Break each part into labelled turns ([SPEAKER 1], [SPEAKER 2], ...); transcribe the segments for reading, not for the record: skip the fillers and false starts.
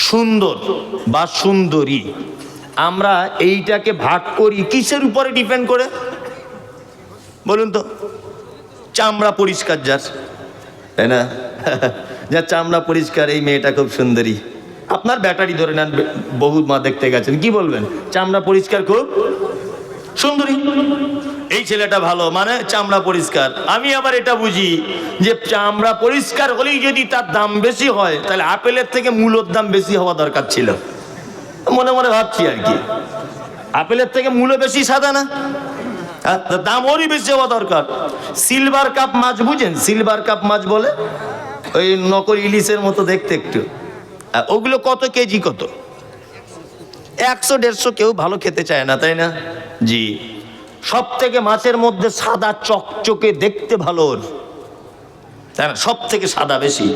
[SPEAKER 1] সুন্দর বা সুন্দরী, আমরা এইটাকে ভাগ করি কিসের উপরে ডিপেন্ড করে বলুন তো? চামড়া পরিষ্কার যার, তাই না? যার চামড়া পরিষ্কার, এই মেয়েটা খুব সুন্দরী। আপনার ব্যাটারি ধরে নেন, বহু মা দেখতে গেছেন, কি বলবেন? চামড়া পরিষ্কার, খুব সুন্দরী, এই ছেলেটা ভালো, মানে চামড়া পরিষ্কার। আমি আবার এটা বুঝি যে চামড়া পরিষ্কার হলেই যদি তার দাম বেশি হয়, তাহলে আপেলের থেকে মূলোর দাম বেশি হওয়া দরকার ছিল। মনে মনে ভাবছি আর কি, আপেলের থেকে মূল্য বেশি, সাদা না, দাম ওরই বেশি হওয়া দরকার। সিলভার কাপ মাছ বুঝেন? সিলভার কাপ মাছ বলে, ওই নকল ইলিশের মতো দেখতে একটু, ওগুলো কত কেজি? কত? 100-150। কেউ ভালো খেতে চায় না, তাই না? জি। সব থেকে মাছের মধ্যে সাদা চকচকে দেখতে ভালো, ওর, তাই না? সব থেকে সাদা বেশি।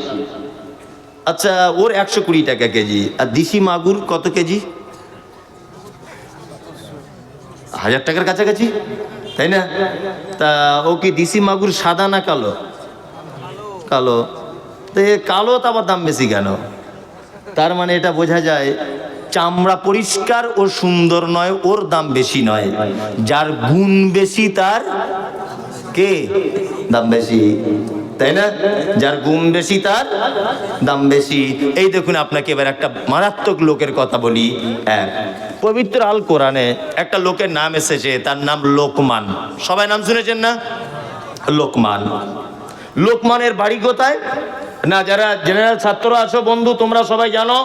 [SPEAKER 1] আচ্ছা, ওর 120 টাকা কেজি। আর দেশি মাগুর কত কেজি? 1000 টাকার কাছাকাছি, তাই না? তা ও কি দেশি মাগুর সাদা না কালো? কালো। তো কালো তো আবার দাম বেশি কেন? তার মানে এটা বোঝা যায় চামড়া পরিষ্কার ও সুন্দর নয়, ওর দাম বেশি নয়। যার গুণ বেশি তার কে দাম বেশি, তাই না? যার গুণ বেশি তার দাম বেশি। এই দেখুন, আপনাকে এবার একটা মারাত্মক লোকের কথা বলি। পবিত্র আল কোরআনে একটা লোকের নাম এসেছে, তার নাম লোকমান। সবাই নাম শুনেছেন না? লোকমান। লোকমানের বাড়ি কোথায়? না, যারা জেনারেল ছাত্র আছো বন্ধু, তোমরা সবাই জানো।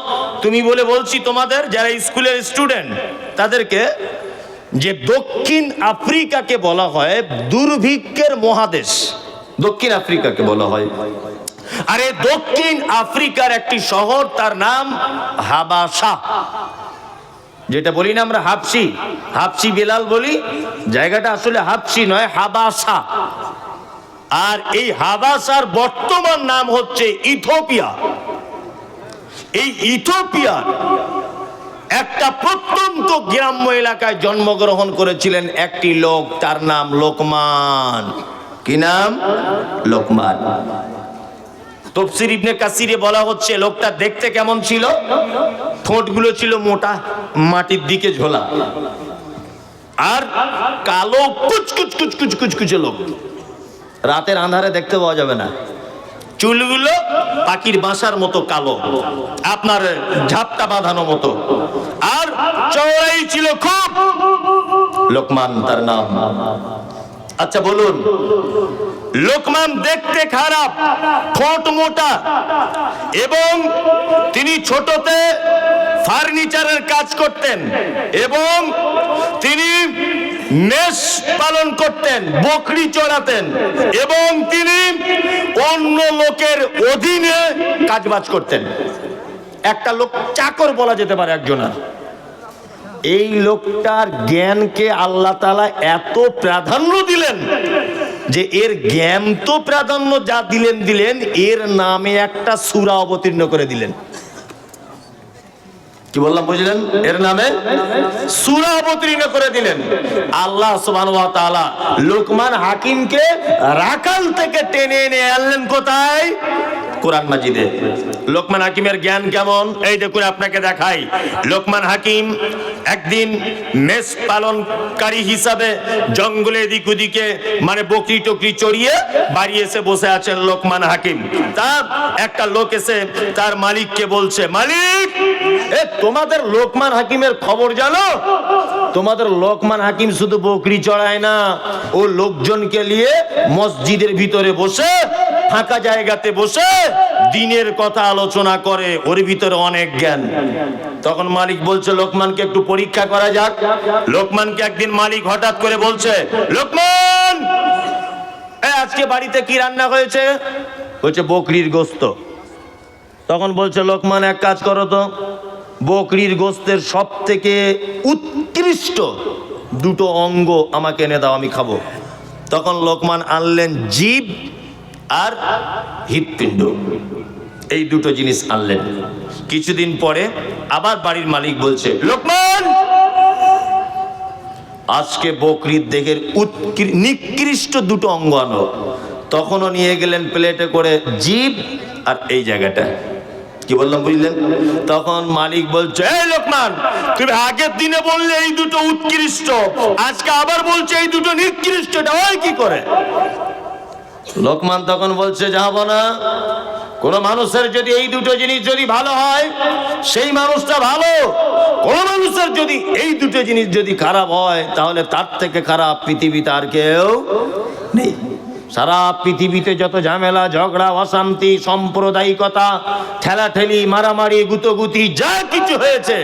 [SPEAKER 1] তুমি বলে বলছি তোমাদের, যারা স্কুলের স্টুডেন্ট তাদেরকে, যে দক্ষিণ আফ্রিকাকে বলা হয় দুর্ভিক্ষের মহাদেশ। দক্ষিণ আফ্রিকাকে বলা হয়। আরে দক্ষিণ আফ্রিকার একটি শহর, তার নাম হাবাসা। যেটা বলি না আমরা হাবশি, হাবশি বেলাল বলি, জায়গাটা আসলে হাবশি নয়, হাবাসা। আর এই হাবাসার বর্তমান নাম হচ্ছে ইথিওপিয়া। এই ইথিওপিয়ার একটা প্রত্যন্ত গ্রাম্য এলাকায় জন্মগ্রহণ করেছিলেন একটি লোক, তার নাম লোকমান। কি নাম? লোকমান। তাফসীর ইবনে কাসিরে বলা হচ্ছে, লোকটা দেখতে কেমন ছিল? ঠোঁটগুলো ছিল মোটা, মাটির দিকে ঝোলা, আর কালো কুচকুচ কুচকুচ কুচকুচে লোক, রাতের আঁধারে দেখতে পাওয়া যাবে না। চুলগুলো পাখির বাসার মতো কালো, আপনার ঝাপটা বাঁধানো মতো, আর চওড়াই ছিল খুব। লোকমান তার নাম। আচ্ছা বলুন, লোকমান দেখতে খারাপ, ঠোঁট মোটা, এবং তিনি ছোটতে ফার্নিচারের কাজ করতেন, এবং তিনি মেষ পালন করতেন, বকরি চড়াতেন, এবং তিনি অন্য লোকের অধীনে কাজবাজ করতেন। একটা লোক চাকর বলা যেতে পারে একজনের। এই লোকটার জ্ঞানকে আল্লাহ তাআলা এত প্রাধান্য দিলেন যে এর জ্ঞান তো প্রাধান্য যা দিলেন, এর নামে একটা সূরা অবতীর্ণ করে দিলেন। কি বললাম বুঝলেন? এর নামে সূরা অবতীর্ণ করে দিলেন। আল্লাহ সুবহানাহু ওয়া তাআলা লোকমান হাকিমকে রাকাল থেকে টেনে এনে আনলেন কোথায়? কোরআন মাজিদে। লোকমান হাকিমের জ্ঞান কেমন, এই দেখুন আপনাকে দেখাই। লোকমান হাকিম একদিন মেষ পালনকারী হিসাবে জঙ্গলে এদিক ওদিকে মানে বকরি টকরি চড়িয়ে বাড়ি এসে বসে আছেন লোকমান হাকিম। তার একটা লোক এসে তার মালিককে বলছে, মালিক, তোমাদের লোকমান হাকিমের খবর জানো? তোমাদের লোকমান হাকিম শুধু বকরি চড়ায় না, ও লোকজনকে নিয়ে মসজিদের ভিতরে বসে, ফাঁকা জায়গাতে বসে দিনের কথা আলোচনা করে, ওর ভিতরে অনেক জ্ঞান। তখন মালিক বলছে, লোকমানকে একটু পরীক্ষা করা যাক। লোকমানকে একদিন মালিক হঠাৎ করে বলছে, লোকমান, আজকে বাড়িতে কি রান্না হয়েছে? বলছে, বকরির গোস্ত। তখন বলছে লোকমান, এক কাজ করো তো, বকরির গোস্তের সব থেকে উৎকৃষ্ট দুটো অঙ্গ আমাকে এনে দাও, আমি খাবো। তখন লোকমান আনলেন জিভ আর হৃৎপিণ্ড, এই দুটো জিনিস আনলেন। কিছুদিন পরে আবার বাড়ির মালিক বলছে, লোকমান, আজকে বকরির দেহের নিকৃষ্ট দুটো অঙ্গ আনো। তখনও নিয়ে গেলেন প্লেটে করে জিভ আর এই জায়গাটা। কি বললাম বুঝলেন? তখন মালিক বলছে, এই লোকমান, তুমি আগের দিনে বললে এই দুটো উৎকৃষ্ট, আজকে আবার বলছে এই দুটো নিকৃষ্ট, এটা হয় কি করে? লোকমান তখন বলছে, যাবো না, কোন মানুষের যদি এই দুটো জিনিস যদি ভালো হয় সেই মানুষটা ভালো, কোন মানুষের যদি এই দুটো জিনিস যদি খারাপ হয় তাহলে তার থেকে খারাপ পৃথিবীতে আর কেউ নেই। সারা পৃথিবীতে যত ঝামেলা, ঝগড়া, অশান্তি, সাম্প্রদায়িকতা, ঠেলাঠেলি, মারামারি, গুতোগুতি যা কিছু হয়েছে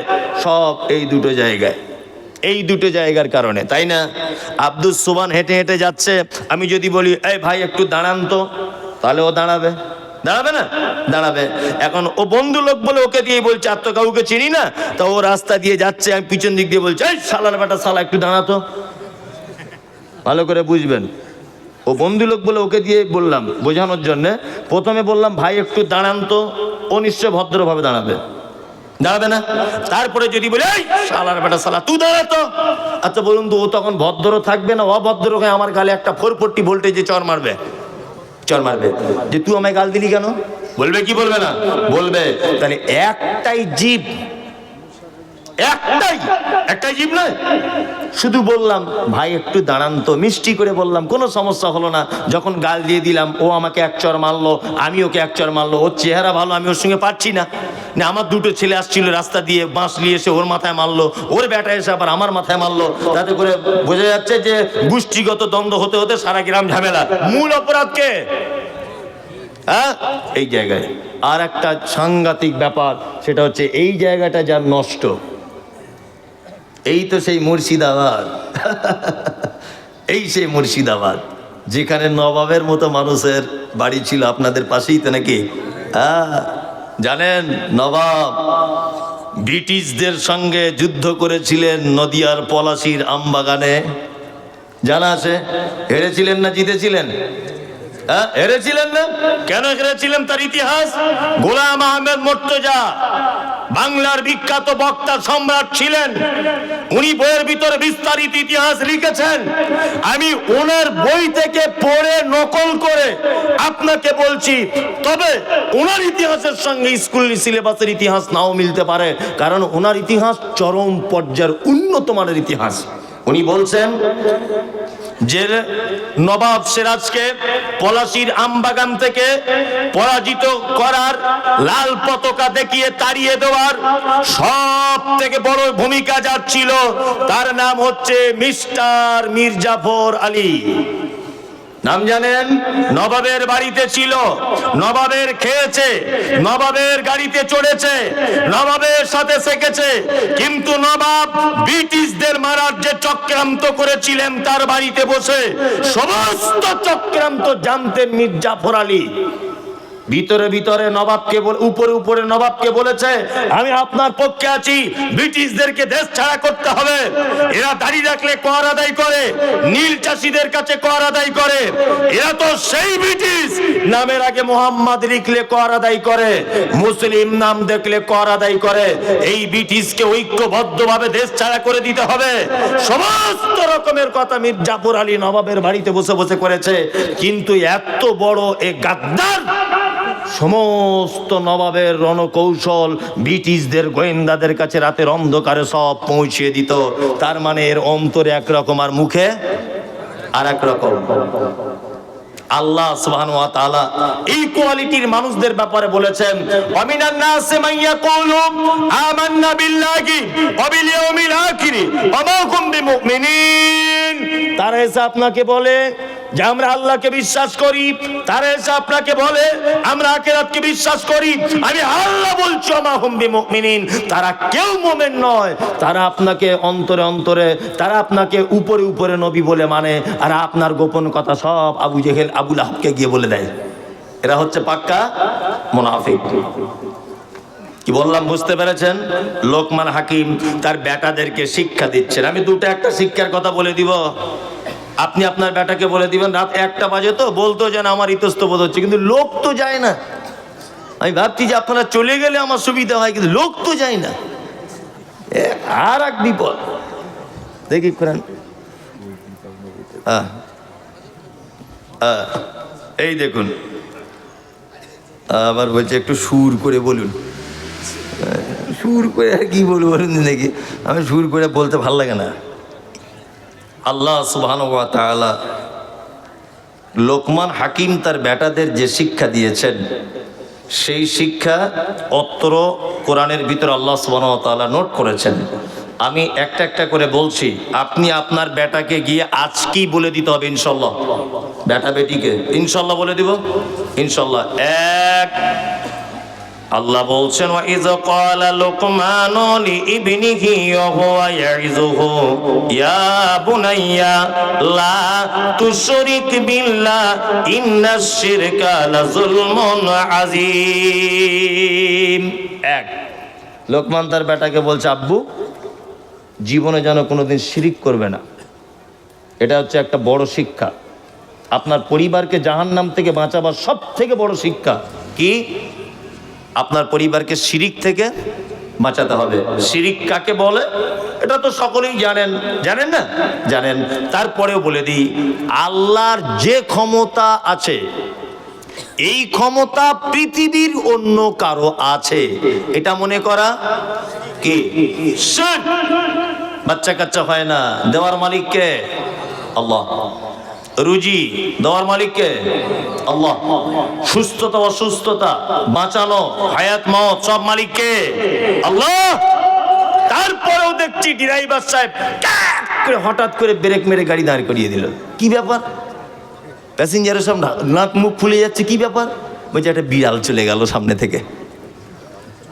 [SPEAKER 1] সব এই দুটো জায়গায়, এই দুটো জায়গার কারণে, তাই না? আব্দুস সুবহান হেঁটে হেঁটে যাচ্ছে, আমি যদি বলি এই ভাই একটু দাঁড়ান তো, তাহলে ও দাঁড়াবে? দাঁড়াবে না? দাঁড়াবে। এখন ও বন্ধু লোক বলে ওকে দিয়ে বলছে, আর তো কাউকে চিনি না, তো ও রাস্তা দিয়ে যাচ্ছে, আমি পিছন দিক দিয়ে বলছি, এই শালার বেটা শালা একটু দাঁড়াতো। ভালো করে বুঝবেন, ও বন্ধু লোক বলে ওকে দিয়ে বললাম বোঝানোর জন্যে। প্রথমে বললাম ভাই একটু দাঁড়ান তো, ও নিশ্চয় ভদ্রভাবে দাঁড়াবে, দাঁড়াবে না? তারপরে যদি বলে এই শালার বেটা শালা তুই দাঁড়াতো, আচ্ছা বলুন তো ও তখন ভদ্র থাকবে না অভদ্র হয়ে আমার গালে একটা 440 ভোল্টেজে চড় মারবে? চড় মারবে যে তুই আমায় গাল দিলি কেন, বলবে কি বলবে না? বলবে। তাহলে একটাই জীব, একটাই জীব নয়। শুধু বললাম ভাই একটু দাঁড়ান তো, মিষ্টি করে বললাম, কোনো সমস্যা হলো না। যখন গাল দিয়ে দিলাম, ও আমাকে এক চড় মারলো, আমি ওকে এক চড় মারলো, ওর চেহারা ভালো, আমি ওর সঙ্গে পারছি না। না, আমার দুটো ছেলে আসছিল রাস্তা দিয়ে, বাঁশ নিয়ে এসে ওর মাথায় মারলো, ওর বেটা এসে আবার আমার মাথায় মারলো, তাতে করে বোঝা যাচ্ছে যে গোষ্ঠীগত দ্বন্দ্ব হতে হতে সারা গ্রাম ঝামেলা। মূল অপরাধ কে? হ্যাঁ, এই জায়গায়। আর একটা সাংঘাতিক ব্যাপার, সেটা হচ্ছে এই জায়গাটা যার নষ্ট, এই তো সেই মুর্শিদাবাদ, এই সেই মুর্শিদাবাদ যেখানে নবাবের মতো মানুষের বাড়ি ছিল। আপনাদের পাশেই তো নাকি? হ্যাঁ, জানেন নবাব ব্রিটিশদের সঙ্গে যুদ্ধ করেছিলেন নদিয়ার পলাশীর আমবাগানে, জানা আছে? হেরেছিলেন না জিতেছিলেন? হ্যাঁ, হেরেছিলেন না? কেন হেরেছিলেন তার ইতিহাস। গোলাম আহমেদ মুর্তজা বাংলার বিখ্যাত বক্তা সম্রাট ছিলেন, উনি বইয়ের ভিতরে বিস্তারিত ইতিহাস লিখেছেন। আমি ওনার বই থেকে পড়ে নকল করে আপনাকে বলছি, তবে ওনার ইতিহাসের সঙ্গে স্কুল সিলেবাসের ইতিহাস নাও মিলতে পারে, কারণ ওনার ইতিহাস চরম পর্যায়ের উন্নত মানের ইতিহাস। উনি বলছেন যে নবাব সিরাজকে পলাশীর আমবাগান থেকে পরাজিত করার, লাল পতাকা দেখিয়ে তাড়িয়ে দেওয়ার সব থেকে বড় ভূমিকা যার ছিল, তার নাম হচ্ছে মিস্টার মীর জাফর আলী। নাম জানেন? নবাবের বাড়িতে ছিল, নবাবের খেয়েছে, নবাবের গাড়িতে চড়েছে, নবাবের সাথে থেকেছে, কিন্তু নবাব ব্রিটিশদের মারার যে চক্রান্ত করেছিলেন তার বাড়িতে বসে সমস্ত চক্রান্ত জানতেন মীর জাফর আলী। ভিতরে ভিতরে নবাবকে, উপরে উপরে নবাবকে বলেছে, আমি আপনার পক্ষে আছি, ব্রিটিশদেরকে দেশ ছাড়া করতে হবে। এরা দাড়ি রাখলে কর আদায় করে, নীল চাষীদের কাছে কর আদায় করে, এরা তো সেই ব্রিটিশ, নামের আগে মোহাম্মদ লিখলে কর আদায় করে, মুসলিম নাম দেখলে কর আদায় করে। এই ব্রিটিশকে ঐক্যবদ্ধভাবে দেশ ছাড়া করে দিতে হবে। সমস্ত রকমের কথা মীর জাফর আলী নবাবের বাড়িতে বসে বসে করেছে। কিন্তু এত বড় এ গাদ্দার, সমস্ত নবাবের রণকৌশল ব্রিটিশদের গোয়েন্দাদের কাছে রাতের অন্ধকারে সব পৌঁছিয়ে দিত। তার মানে এর অন্তরে একরকম আর মুখে আর এক রকম। আল্লাহ সুবহানাহু ওয়া তাআলা এই কোয়ালিটির মানুষদের ব্যাপারে বলেছেন, ওয়ামিনান নাসি মান ইয়াকুলু আমান্না বিল্লাহি ওয়া বিল ইয়াউমিল আখির ওয়া মা হুম বিমুমিনিন। তারা এসে আপনাকে বলে যে আমরা আল্লাহকে বিশ্বাস করি, তারা এসে আপনাকে বলে আমরা আখিরাতকে বিশ্বাস করি। আমি আল্লাহ বলছি ওয়া মা হুম বিমুমিনিন, তারা কেউ মুমিন নয়। তারা আপনাকে অন্তরে অন্তরে, তারা আপনাকে উপরে উপরে নবী বলে মানে, আর আপনার গোপন কথা সব আবু জেহেল আবু লাহাবকে গিয়ে বলে দেয়। এরা হচ্ছে পাক্কা মুনাফিক। কি বললাম বুঝতে পেরেছেন? লোকমান হাকিম তার বেটাদেরকে শিক্ষা দিচ্ছেন। আমি একটা শিক্ষার কথা বলে দিব, আপনি আপনার বেটাকে বলে দিবেন রাত 1টা বাজে তো বলতো যেন আমার ইতস্তবোধ হচ্ছে, কিন্তু লোক তো যায় না। আমি ভাবছি যে আপনারা চলে গেলে আমার সুবিধা হয়, কিন্তু লোক তো যায় না। আর এক বিপদ দেখি করেন। এই দেখুন, আবার বলছে একটু সুর করে বলুন। সুর করে আর কি বলবো বলুন নাকি, আমি সুর করে বলতে ভাল লাগে না। আল্লাহ সুবহানাহু ওয়া তাআলা লোকমান হাকিম তার বেটাদের যে শিক্ষা দিয়েছেন, সেই শিক্ষা অত্র কোরআনের ভিতর আল্লাহ সুবহানাহু ওয়া তাআলা নোট করেছেন। আমি একটা একটা করে বলছি, আপনি আপনার বেটাকে গিয়ে আজকেই বলে দিতে হবে ইনশাল্লাহ। বেটা বেটিকে ইনশাল্লাহ বলে দিব, ইনশাল্লাহ। এক, আল্লাহ বলছেন ওয়া ইয ক্বালা লুকমানু লিইবনিহি ওয়া হুয়া ইয়াইযুহু ইয়া বুনাইয়া লা তুশরিক বিল্লাহ ইন্নাশ শিরকা লাযুলমুন আযীম। এক, লোকমান তার বেটাকে বলছে, আব্বু জীবনে যেন কোনোদিন শিরিক করবে না। এটা হচ্ছে একটা বড় শিক্ষা। আপনার পরিবারকে জাহান্নাম থেকে বাঁচাবার সব থেকে বড় শিক্ষা কি? আপনার পরিবারকে শিরিক থেকে বাঁচাতে হবে। শিরিক কাকে বলে এটা তো সকলেই জানেন, জানেন না? জানেন। তারপরেও বলে দিই, আল্লাহর যে ক্ষমতা আছে, এই ক্ষমতা পৃথিবীর অন্য কারো আছে এটা মনে করা কি শিরক। বাচ্চা কাচ্চা হয় না, দেওয়ার মালিক কে? আল্লাহ। রুজি দেওয়ার মালিক কে? আল্লাহ। সুস্থতা অসুস্থতা বাঁচানো হায়াত মওত সব মালিক কে? আল্লাহ। তারপরেও দেখছি ড্রাইভার সাহেব হঠাৎ করে ব্রেক মেরে গাড়ি দাঁড় করিয়ে দিল। কি ব্যাপার? প্যাসেঞ্জারের সব নাক মুখ ফুলে যাচ্ছে, কি ব্যাপার? বলছে একটা বিড়াল চলে গেল সামনে থেকে।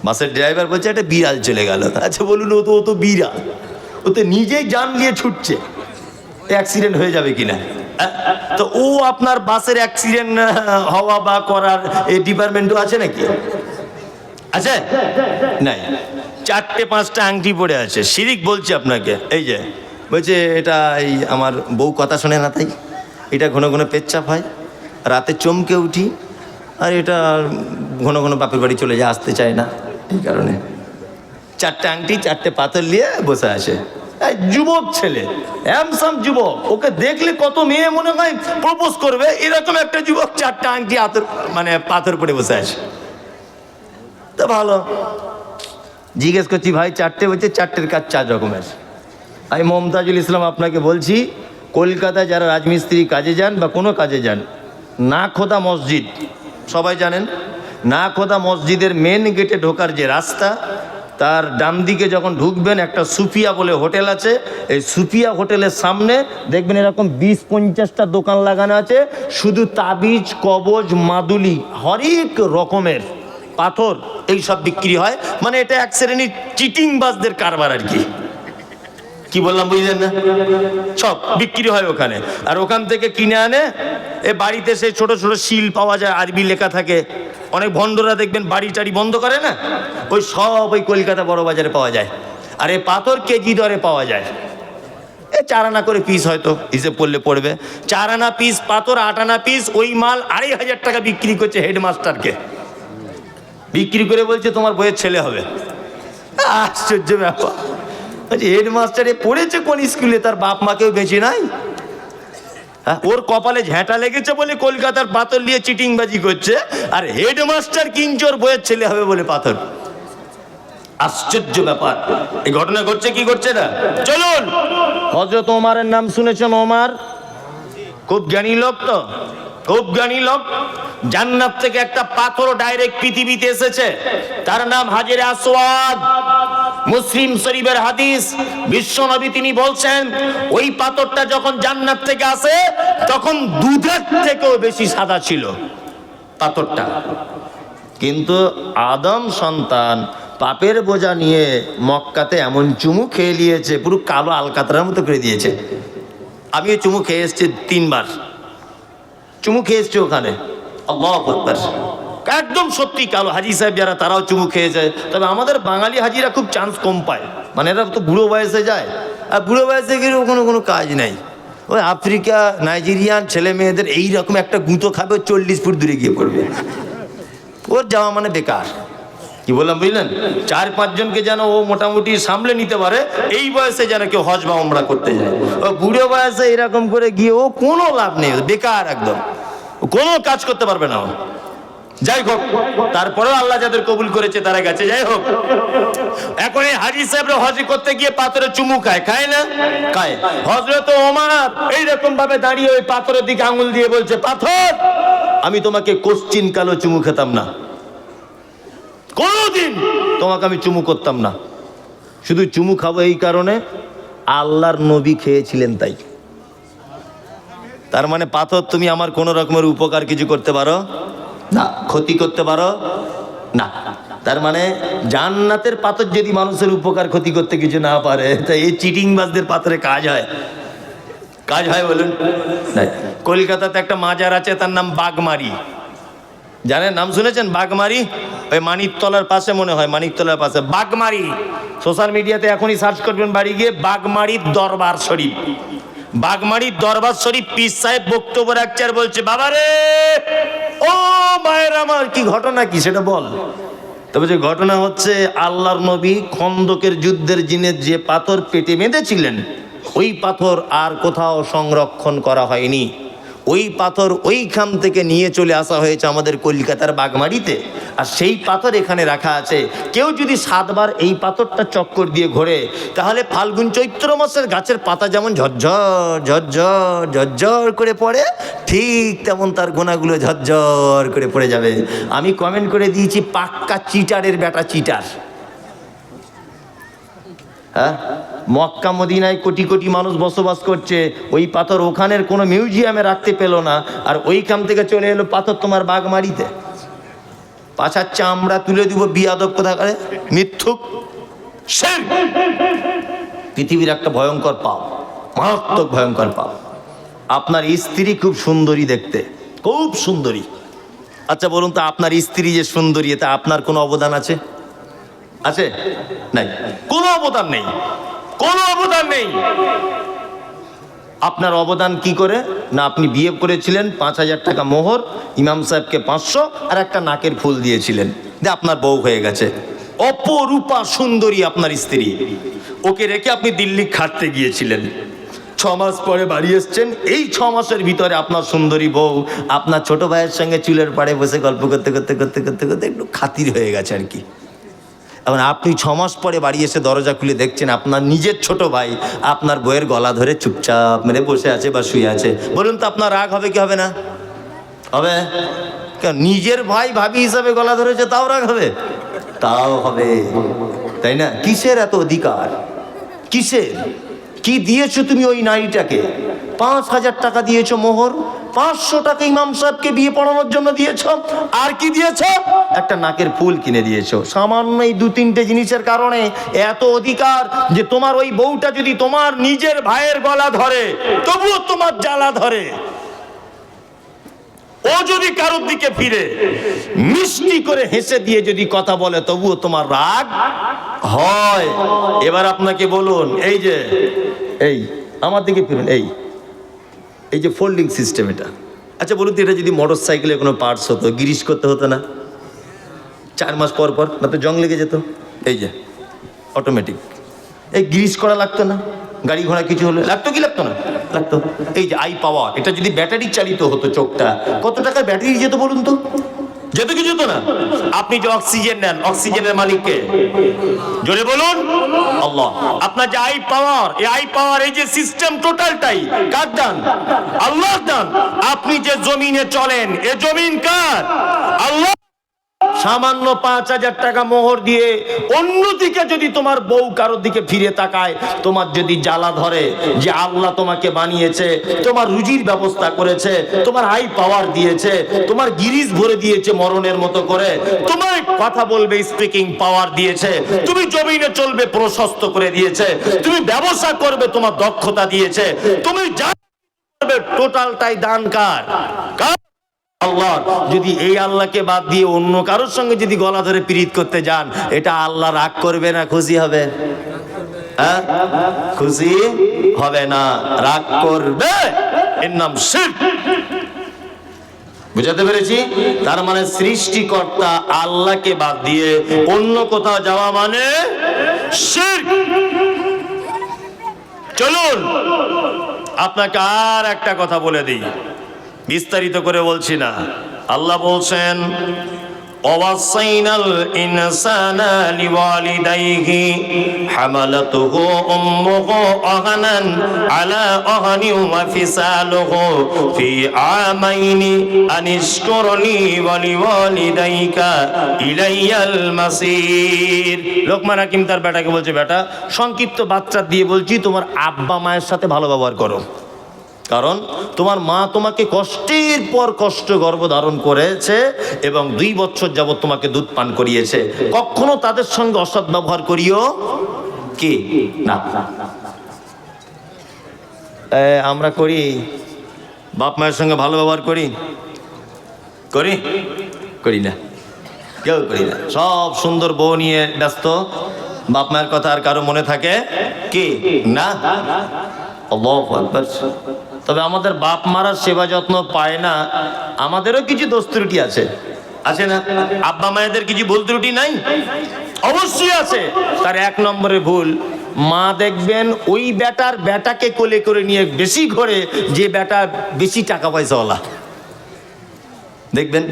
[SPEAKER 1] বাসের ড্রাইভার বলছে একটা বিড়াল চলে গেল। আচ্ছা বলুন, ও তো বিড়াল, ও তো নিজেই জান নিয়ে ছুটছে, অ্যাক্সিডেন্ট হয়ে যাবে কিনা? তো ও আপনার বাসের অ্যাক্সিডেন্ট হওয়া বা করার এই ডিপার্টমেন্টও আছে নাকি? আছে? নাই। 4-5টা আংটি পড়ে আছে। শিরিক বলছি আপনাকে। এই যে বলছে এটা এই আমার বউ কথা শোনে না, তাই এটা ঘন ঘন পেচ্ছাপ হয়, রাতে চমকে উঠি, আর এটা ঘন ঘন বাপের বাড়ি চলে যায়, আসতে চায় না, এই কারণে 4টে আংটি 4টে পাথর নিয়ে বসে আছে। যুবক ছেলে, হ্যামসাম যুবক, ওকে দেখলে কত মেয়ে মনে হয় প্রপোজ করবে, এরকম একটা যুবক 4টে আংটি মানে পাথর পড়ে বসে আছে। তো ভালো, জিজ্ঞেস করছি ভাই 4টে? বলছে 4টের কাজ 4 রকমের। আমি মমতাজুল ইসলাম আপনাকে বলছি, কলকাতায় যারা রাজমিস্ত্রি কাজে যান বা কোনো কাজে যান, না খোদা মসজিদ সবাই জানেন, না খোদা মসজিদের মেন গেটে ঢোকার যে রাস্তা, তার ডান দিকে যখন ঢুকবেন একটা সুফিয়া বলে হোটেল আছে। এই সুফিয়া হোটেলের সামনে দেখবেন এরকম 20-50টা দোকান লাগানো আছে, শুধু তাবিজ কবজ মাদুলি হরেক রকমের পাথর এইসব বিক্রি হয়। মানে এটা এক শ্রেণীর চিটিংবাজদের কারবার আর কি। কি বললাম বুঝলেন না? সব বিক্রি হয় ওখানে। আর ওখান থেকে কিনে আনে এ বাড়িতে, সেই ছোট ছোট শিল পাওয়া যায়, আরবি লেখা থাকে। অনেক ভণ্ডরা দেখবেন বাড়ি টাড়ি বন্ধ করে না, ওই সব ওই কলকাতা বড় বাজারে পাওয়া যায়। আর এই পাথর কেজি দরে পাওয়া যায়। 4 আনা করে পিস, হয়তো হিসেব করলে পড়বে 4 আনা পিস পাথর, 8 আনা পিস। ওই মাল 2,500 টাকা বিক্রি করছে হেডমাস্টারকে। বিক্রি করে বলছে তোমার বইয়ের ছেলে হবে। আশ্চর্য ব্যাপার। হেডমাস্টারে পড়েছে কোন স্কুলে? তার বাপ মাকেও বেঁচে নাই। ওর কপালে ঝ্যাঁটা লেগেছে বলে কলকাতার পাথর নিয়ে চিটিংবাজি করছে, আর হেডমাস্টার কিনছে ওর বইয়ের ছেলে হবে বলে পাথর। আশ্চর্য ব্যাপার। এই ঘটনা ঘটছে কি ঘটছে না? চলুন, হযরত ওমরের নাম শুনেছেন? ওমর খুব জ্ঞানী লোক, তো খুব জ্ঞানী লোক। জান্নাত থেকে একটা পাথর ডাইরেক্ট পৃথিবীতে এসেছে, তার নাম হাজরে আসওয়াদ। মুসলিম শরীফের হাদিস, বিশ্বনবী তিনি বলছেন ওই পাথরটা যখন জান্নাত থেকে আসে তখন দুধের থেকেও বেশি সাদা ছিল পাথরটা। কিন্তু আদম সন্তান পাপের বোঝা নিয়ে মক্কাতে এমন চুমু খেয়ে নিয়েছে, পুরো কালো আলকাতরার মতো করে দিয়েছে। আমিও চুমু খেয়ে এসেছি 3 বার, চুমু খেয়ে এসছি ওখানে। আল্লাহু আকবার। একদম সত্যি কালো। হাজি সাহেব যারা, তারাও চুমু খেয়েছে। তবে আমাদের বাঙালি হাজিরা খুব চান্স কম পায়, মানে এরা তো বুড়ো বয়সে যায়, আর বুড়ো বয়সে গেলে কোনো কাজ নেই। ওই আফ্রিকা নাইজেরিয়ান ছেলে মেয়েদের এইরকম একটা গুঁতো খাবে, 40 ফুট দূরে গিয়ে পড়বে। ওর যাওয়া মানে বেকার। কি বললাম বুঝলেন? 4-5 জনকে যেন ও মোটামুটি সামলে নিতে পারে, এই বয়সে যেন কেউ হজ বা ওমরা করতে যায়। ও বুড়ো বয়সে এরকম করে গিয়ে ও কোনো লাভ নেই, বেকার, একদম কোনো কাজ করতে পারবে না। যাই হোক, তারপরেও আল্লাহ যাদের কবুল করেছে তারা গেছে। যাই হোক, এখন এই হাজী সাহেবরা হজ করতে গিয়ে পাথরে চুমু খায়, খায় না? খায়। হযরত ওমর এইরকম ভাবে দাঁড়িয়ে ওই পাথরের দিকে আঙুল দিয়ে বলছে, পাথর, আমি তোমাকে কোশ্চিন কালো চুমু খেতাম না, কোনদিন তোমাকে আমি চুমু করতাম না, শুধু চুমু খাবো এই কারণে আল্লাহর নবী খেয়েছিলেন তাই। তার মানে পাথর তুমি আমার কোন রকমের উপকার কিছু করতে পারো না, ক্ষতি করতে পারো না। তার মানে জান্নাতের পাথর যদি মানুষের উপকার ক্ষতি করতে কিছু না পারে, তা এই চিটিংবাজদের পাথরে কাজ হয়? কাজ হয় বলুন? কলকাতাতে একটা মাজার আছে, তার নাম বাগমারি, জানেন? নাম শুনেছেন বাগমারি? ওই মানিকতলার পাশে, মনে হয় মানিকতলার পাশে বাগমারি। সোশ্যাল মিডিয়াতে এখনই সার্চ করবেন বাড়ি গিয়ে, বাগমারির দরবার শরীফ। বাগমারির দরবার শরীফ পীর সাহেব বক্তব্য রাখছে আর বলছে, বাবারে ও মায়ের আমার, কি ঘটনা কি সেটা বল। তবে যে ঘটনা হচ্ছে, আল্লাহর নবী খন্দকের যুদ্ধের দিনে যে পাথর পেটে বেঁধেছিলেন, ওই পাথর আর কোথাও সংরক্ষণ করা হয়নি। ওই পাথর ওইখান থেকে নিয়ে চলে আসা হয়েছে আমাদের কলকাতার বাগমারিতে, আর সেই পাথর এখানে রাখা আছে। কেউ যদি 7 বার এই পাথরটা চক্কর দিয়ে ঘোরে, তাহলে ফাল্গুন চৈত্র মাসের গাছের পাতা যেমন ঝরঝর ঝরঝর ঝরঝর করে পড়ে, ঠিক তেমন তার গোনাগুলো ঝরঝর করে পড়ে যাবে। আমি কমেন্ট করে দিয়েছি, পাক্কা চিটারের বেটা চিটার। হ্যাঁ, মক্কা মদিনায় কোটি কোটি মানুষ বসবাস করছে, ওই পাথর ওখানের কোনো মিউজিয়ামে রাখতে পেল না, আর ওইখান থেকে চলে এলো পাথর তোমার বাগমারিতে। পাছার চামড়া তুলে দিব বিয়াদব কোথাকারে, মিথ্যুক। পৃথিবীর একটা ভয়ঙ্কর পাপ, মারাত্মক ভয়ঙ্কর পাপ। আপনার স্ত্রী খুব সুন্দরী দেখতে, খুব সুন্দরী। আচ্ছা বলুন তো, আপনার স্ত্রী যে সুন্দরী, এতে আপনার কোনো অবদান আছে? আছে? নাই, কোনো অবদান নেই, কোনো অবদান নেই। আপনার অবদান কি করে না, আপনি বিয়ে করেছিলেন, 5,000 টাকা মোহর, ইমাম সাহেবকে 500, আর একটা নাকের ফুল দিয়েছিলেন, যে আপনার বউ হয়ে গেছে। অপরূপা সুন্দরী আপনার স্ত্রী, ওকে রেখে আপনি দিল্লি খাটতে গিয়েছিলেন। 6 মাস পরে বাড়ি এসছেন, এই 6 মাসের ভিতরে আপনার সুন্দরী বউ আপনার ছোট ভাইয়ের সঙ্গে চুলের পাড়ে বসে গল্প করতে করতে করতে করতে করতে একটু খাতির হয়ে গেছে আর কি। এখন আপনি 6 মাস পরে বাড়ি এসে দরজা খুলে দেখছেন আপনার নিজের ছোট ভাই আপনার বইয়ের গলা ধরে চুপচাপ মেরে বসে আছে বা শুয়ে আছে। বলুন তো, আপনার রাগ হবে কি হবে না? হবে। কেন, নিজের ভাই ভাবি হিসাবে গলা ধরেছে তাও রাগ হবে? তাও হবে, তাই না? কিসের এত অধিকার, কিসের? কি দিয়েছো তুমি ওই নারীটাকে? 5,000 টাকা দিয়েছো মোহর, 500 টাকা ইমাম সাহেবকে বিয়ে পড়ানোর জন্য দিয়েছো, আর কি দিয়েছো? একটা নাকের ফুল কিনে দিয়েছো। সামান্য এই 2-3টে জিনিসের কারণে এত অধিকার যে তোমার ওই বউটা যদি তোমার নিজের ভাইয়ের গলা ধরে তবুও তোমার জ্বালা ধরে। ও যদি কারোর দিকে ফিরে মিষ্টি করে হেসে দিয়ে যদি কথা বলে তবুও তোমার রাগ হয়। এবার আপনাকে বলুন, এই যে এই আমার দিকে ফিরুন, এই যে ফোল্ডিং সিস্টেম, এটা আচ্ছা বলুন তো, এটা যদি মোটর সাইকেলের কোনো পার্টস হতো, গ্রিস করতে হতো না 4 মাস পর পর? না তো জং লেগে যেত? এই যে অটোমেটিক, এই গ্রিস করা লাগতো না? গাড়ি ঘোড়া কিছু হলে লাগতো কি লাগতো না? লাগতো। এই যে আই পাওয়ার, এটা যদি ব্যাটারি চালিত হতো চোখটা, কত টাকার ব্যাটারি যেত বলুন তো? যেত কি যেত না? আপনি যে অক্সিজেন নেন, অক্সিজেনের মালিককে জোরে বলুন, আল্লাহ। আপনার যে আই পাওয়ার, এই আই পাওয়ার, এই যে সিস্টেম টোটালটাই কার দান? আল্লাহর দান। আপনি যে জমিনে চলেন, এ জমিন কার? আল্লাহ। সামান্য 5,000 টাকা মোহর দিয়ে অন্যদিকে যদি তোমার বউ কারোর দিকে ফিরে তাকায়, তোমার যদি জ্বালা ধরে যে আল্লাহ তোমাকে বানিয়েছে, তোমার রুজির ব্যবস্থা করেছে, তোমার হাই পাওয়ার দিয়েছে, তোমার গিরিজ ভরে দিয়েছে মরণের মতো করে, তোমার কথা বলবে স্পিকিং পাওয়ার দিয়েছে, তুমি জমিনে চলবে প্রশস্ত করে দিয়েছে, তুমি ব্যবসা করবে তোমার দক্ষতা দিয়েছে, তুমি যা করবে টোটালটাই দান কার? আল্লাহ। যদি এই আল্লাহকে বাদ দিয়ে অন্য কারোর সঙ্গে যদি গলা ধরে পীড়িত করতে যান, এটা আল্লাহ রাগ করবে না খুশি হবে? হ্যাঁ, খুশি হবে না, রাগ করবে। এর নাম শিরক। বুঝাতে পেরেছি? তার মানে সৃষ্টিকর্তা আল্লাহকে বাদ দিয়ে অন্য কোথাও যাওয়া মানে শিরক। চলুন আপনাকে আর একটা কথা বলে দিই, বিস্তারিত করে বলছি না। আল্লাহ বলছেন ووصينا الإنسان لوالديه حملته أمه وهنا على وهن وفصاله في عامين أن اشكر لي ولوالديك إلي المصير লোকমান হাকিম তার বেটাকে বলছে, বেটা সংক্ষিপ্ত বাচ্চা দিয়ে বলছি তোমার আব্বা মায়ের সাথে ভালো ব্যবহার করো, কারণ তোমার মা তোমাকে কষ্টের পর কষ্ট গর্ভধারণ করেছে এবং 2 বছর যাবত তোমাকে দুধ পান করিয়েছে, কখনো তাদের সঙ্গে অসৎ ব্যবহার করিও কি না। আমরা করি, বাপ মায়ের সঙ্গে ভালো ব্যবহার করি করি করি না, কেউ করি না। সব সুন্দর বউ নিয়ে ব্যস্ত, বাপ মায়ের কথা আর কারো মনে থাকে কি না। আল্লাহু আকবার। তবে আমাদের বাপ মারা সেবা যত্ন পায় না, আমাদেরও কিছু দোষ ত্রুটি আছে, আছে না? আব্বা মায়েদের কিছু ভুল ত্রুটি নাই? অবশ্যই আছে। তার 1 নম্বরের ভুল, মা দেখবেন ওই বেটাকে কোলে করে নিয়ে বেশি ঘোরে যে বেটা বেশি টাকা পয়সাওয়ালা। দেখবেন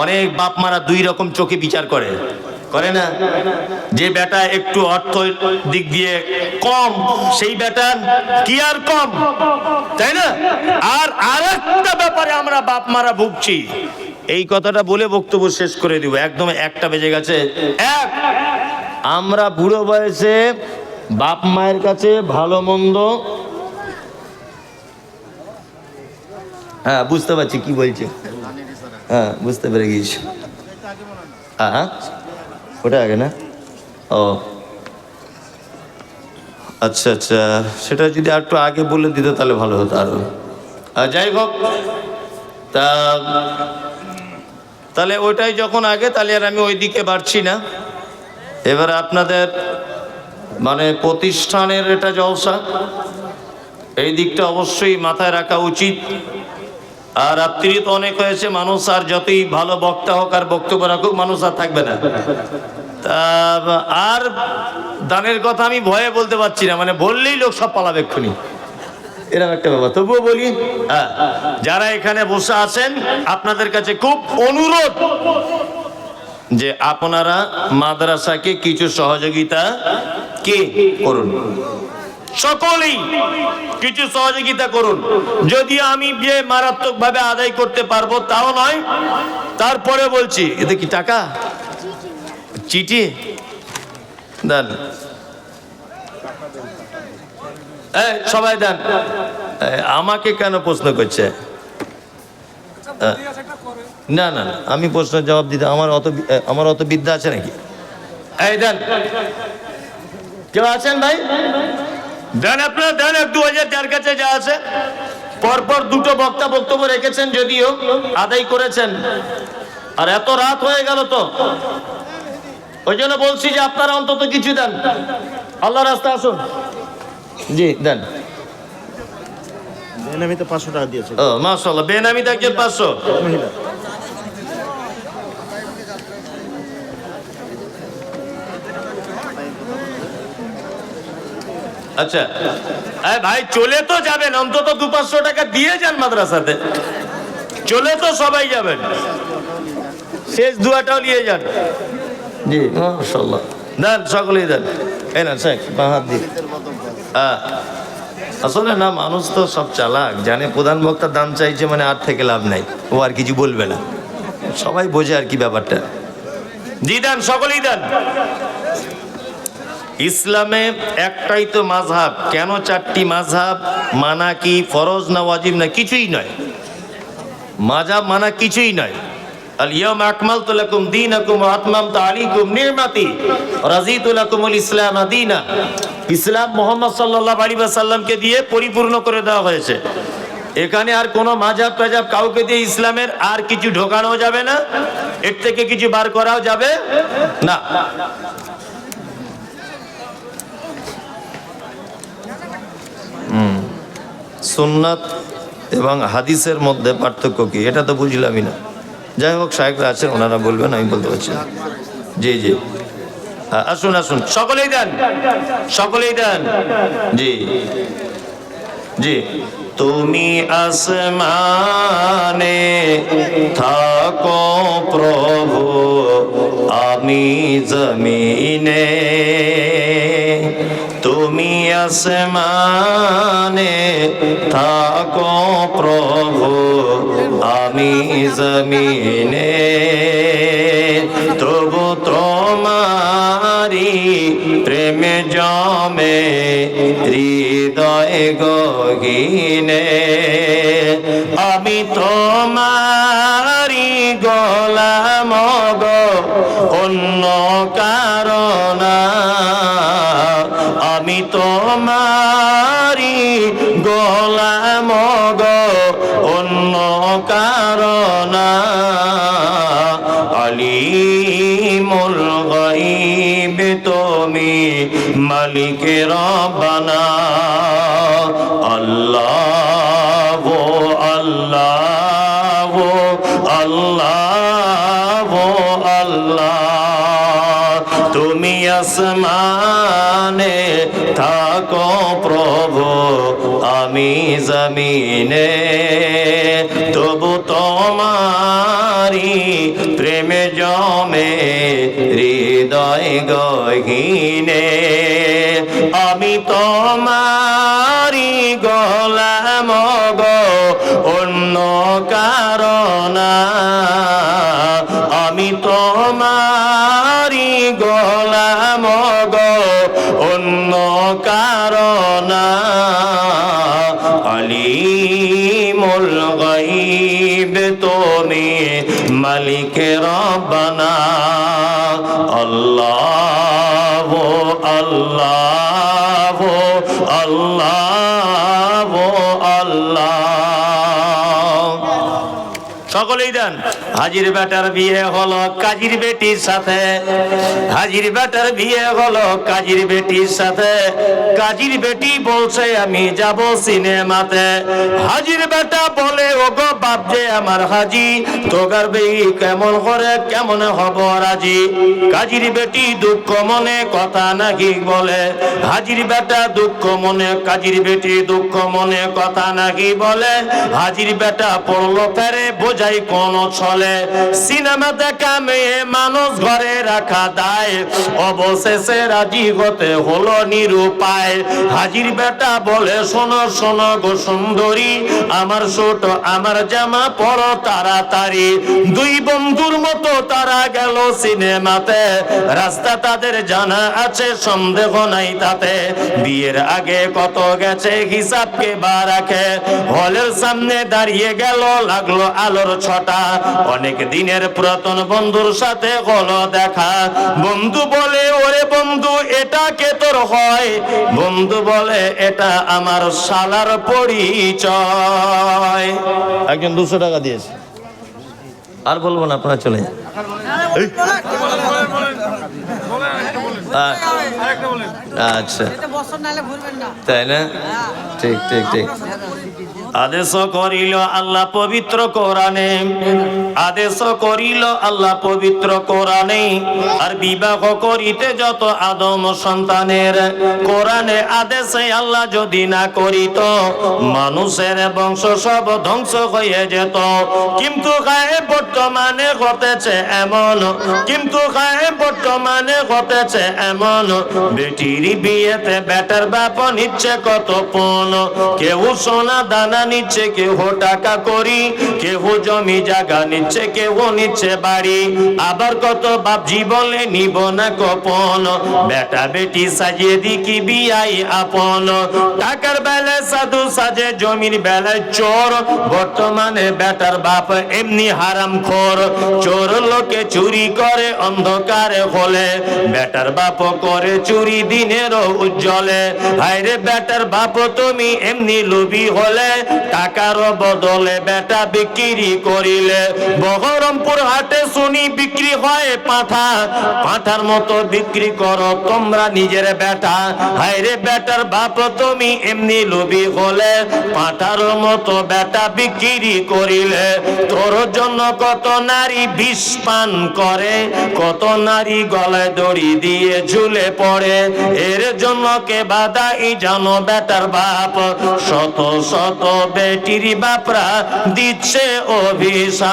[SPEAKER 1] অনেক বাপ মারা 2 রকম চোখে বিচার করে না? যে বেটা একটু অর্থ দিক দিয়ে কম, সেই বেটা কি আর কম, তাই না? আর আরেকটা ব্যাপারে আমরা বাপ মারা ভুগছি, এই কথাটা বলে বক্তব্য শেষ করে দিব, একদম 1টা বেজে গেছে। আমরা বুড়ো বয়সে বাপ মায়ের কাছে ভালো মন্দ, হ্যাঁ বুঝতে পারছি কি বলছে, হ্যাঁ বুঝতে পেরে গিয়েছি। হ্যাঁ ওটা আগে না, ও আচ্ছা আচ্ছা, সেটা যদি আর একটু আগে বলে দিত তাহলে ভালো হতো আরো। যাই হোক, তাহলে ওইটাই যখন আগে, তাহলে আর আমি ওই দিকে বাড়ছি না। এবার আপনাদের মানে প্রতিষ্ঠানের এটা জলসা, এই দিকটা অবশ্যই মাথায় রাখা উচিত। আর রাত্রি তো অনেক হয়েছে, মানুষ আর যতই ভালো বক্তা হোক আর বক্তব্য রাখুক, মানুষ আর থাকবে না। আর দানের কথা আমি ভয়ে বলতে পারছি না, মানে বললেই লোক সব পালাবে এক্ষুনি, এরকম একটা ব্যাপার। তবুও বলি, হ্যাঁ যারা এখানে বসে আছেন আপনাদের কাছে খুব অনুরোধ যে আপনারা মাদ্রাসাকে কিছু সহযোগিতা কি করুন, সকলেই কিছু সহযোগিতা করুন। যদি আমি যে মারাত্মক ভাবে আদায় করতে পারবো তাও নয়, তারপরে বলছি এতে কি টাকা চিঠি দেন, সবাই দেন। আমাকে কেন প্রশ্ন করছে? না না না, আমি প্রশ্নের জবাব দিতে আমার অত বিদ্যা আছে নাকি? এই দেন, কেউ আছেন ভাই? দেন আপনারা, দেন। 2000 যার কাছে যা আছে, পরপর 2টো বক্তা বক্তব্য রেখেছেন, যদিও আদায় করেছেন, আর এত রাত হয়ে গেল তো, ওই জন্য বলছি যে আপনারা অন্তত কিছু দেন, আল্লাহ রাস্তা আসুন। জি দেন।
[SPEAKER 2] বেনামিতে 500 টাকা দিয়েছে।
[SPEAKER 1] ও মাশাআল্লাহ, বেনামিতে একজন 500।
[SPEAKER 2] মহিলা।
[SPEAKER 1] আচ্ছা ভাই, চলে তো যাবেন, অন্তত 200-500 টাকা দিয়ে যান মাদ্রাসাতে, চলে তো সবাই যাবেন, শেষ দুয়াটাও নিয়ে যান। জি মাশাআল্লাহ, দেন সকলেই দেন। এই না শেখ বাহাত দি। আসলে না, মানুষ তো সব চালাক, জানে প্রধান বক্তা দান চাইছে মানে আর থেকে লাভ নাই, ও আর কিছু বলবে না, সবাই বোঝে আর কি ব্যাপারটা। জি দেন, সকলেই দেন। ইসলামে একটাই তো মাযহাব, কেন 4টি মাযহাব? মানা কি ফরজ না ওয়াজিব না? কিছুই নয়, মাযহাব মানা কিছুই নয়। আল ইয়াউমা আকমালতু লাকুম দীনাকুম ওয়া আতমামতু আলাইকুম নি'মাতি ওয়া রাযীতু লাকুমুল ইসলাম দীনা। ইসলাম মুহাম্মদ সাল্লাল্লাহু আলাইহি ওয়াসাল্লামকে দিয়ে পরিপূর্ণ করে দেওয়া হয়েছে। এখানে আর কোনো মাযহাব টাযহাব কাউকে দিয়ে ইসলামের আর কিছু ঢোকানো যাবে না, এর থেকে কিছু বার করাও যাবে না। সুন্নাত এবং হাদিসের মধ্যে পার্থক্য কি, এটা তো বুঝলামই না। যাই হোক, শায়েখরা আছেন, ওনারা বলবেন, আমি বলতে পারছি না। জি জি, আসুন আসুন, সকলেই দেন, সকলেই দেন। জি জি তুমি আসমানে থাকো প্রভু, আমি জমিনে। তুমি আসমানে থাকো প্রভু, আমি জমিনে। তবু তোমারি প্রেম জমে হৃদয় গহীনে। আমি তোমারি গোলাম গো, অন্য কারণ। আমি তোমারি গোলাম গো, অন্য কারণ। আলিমুল গায়ব তুমি, মালিক রব্বানা। আল্লাহ আল্লাহ আল্লাহ আল্লাহ। তুমি আসমানে থাকো প্রভু, আমি জমিনে। তবু তোমারি প্রেমে জমে হৃদয় গহীনে। আমি তোমারি গোলাম গো, অন্য কারণ। আমি তোমারি গোলাম গো, অন্য কারণ। আলিমুল গায়ব তুমি, মালিক রব্বানা। আল্লাহ আল্লাহ আল্লাহ আল্লাহ। সকলেই দেন। হাজির বেটার বিয়ে হলো কাজীর বেটির সাথে। হাজির বেটার বিয়ে হলো কাজীর বেটির সাথে। কাজীর বেটি বলছে আমি যাব সিনেমাতে। হাজির বেটা বলে ওগো বাপ যে আমার হাজি, তোগার বেই কেমন করে কেমন হব রাজি। কাজীর বেটি দুঃখ মনে কথা নাকি বলে। হাজির বেটা দুঃখ মনে, কাজীর বেটি দুঃখ মনে কথা নাকি বলে। হাজির বেটা পড়লো ফেরে বোঝাই কোন ছলে। সিনেমা দেখা মেয়ে মানুষ ঘরে রাখা দায়, অবশেষে রাজি হতে হলো নিরুপায়। হাজির বেটা বলে শোনো শোনো গো সুন্দরী, আমার ছোট আমার জামা পরো তাড়াতাড়ি। দুই বন্ধুর মতো তারা গেল সিনেমাতে। রাস্তা তাদের জানা আছে, সন্দেহ নাই তাতে। বিয়ের আগে কত গেছে হিসাব কে বা রাখে। হলের সামনে দাঁড়িয়ে গেল, লাগলো আলোর ছটা। অনেক দিনের পুরাতন বন্ধুর সাথে হলো দেখা। বন্ধু বলে ওরে বন্ধু এটা কে তোর হয়? বন্ধু বলে এটা আমার শালার পরিচয়। একজন 200 টাকা দিয়েছে। আর বলবো না, আপনারা চলে যান। আচ্ছা তাই না? ঠিক ঠিক ঠিক। আদেশ করিল আল্লাহ পবিত্র কোরআনে, আদেশ করিল আল্লাহ পবিত্র কোরআনে। আর বিবাহ করিতে যত আদম সন্তানের, কোরআনে আদেশে আল্লাহ যদি না করিত, মানুষের বংশ সব ধ্বংস হয়ে যেত। কিন্তু গায়ে বর্তমানে ঘটেছে এমন, কিন্তু গায়ে বর্তমানে ঘটেছে এমন। বেটির বিয়েতে বেটার বাপ নিচ্ছে কত পণ। কেউ সোনা দানা নিচ্ছে, কেউ টাকা করি, কেউ জমি জায়গা নিচ্ছে, কেউ নিচ্ছে বাড়ি। আবার কত বাপ জীবনে নিব না গোপন। বেটা বেটি সাজিয়ে দিকি বিয়াই আপন। টাকার বেলায় সাধু সাজে, জমির বেলায় চোর। বর্তমানে বেটার বাপ এমনি হারাম খোর। চোর লোকে চুরি করে অন্ধকারে হলে, বেটার বাপ করে চুরি দিনের উজ্জ্বলে। হায়রে বেটার বাপ তুমি এমনি লোভী হলে,
[SPEAKER 2] টাকার বদলে বেটা বিক্রি করিলে। বহরমপুর হাটে শুনি বিক্রি হয় পাঁঠা, পাঁঠার মতো বিক্রি করো তোমরা নিজের বেটা। হায়রে বেটার বাপ তুমি এমনি লোভী হলে, পাঁঠার মতো বেটা বিক্রি করিলে। তোর জন্য কত নারী বিষ পান করে, কত নারী গলায় দড়ি দিয়ে ঝুলে পড়ে। এর জন্য কে বাদাই জানো বেটার বাপ, শত শত বেটির বাপরা দিচ্ছে অভিশাপ।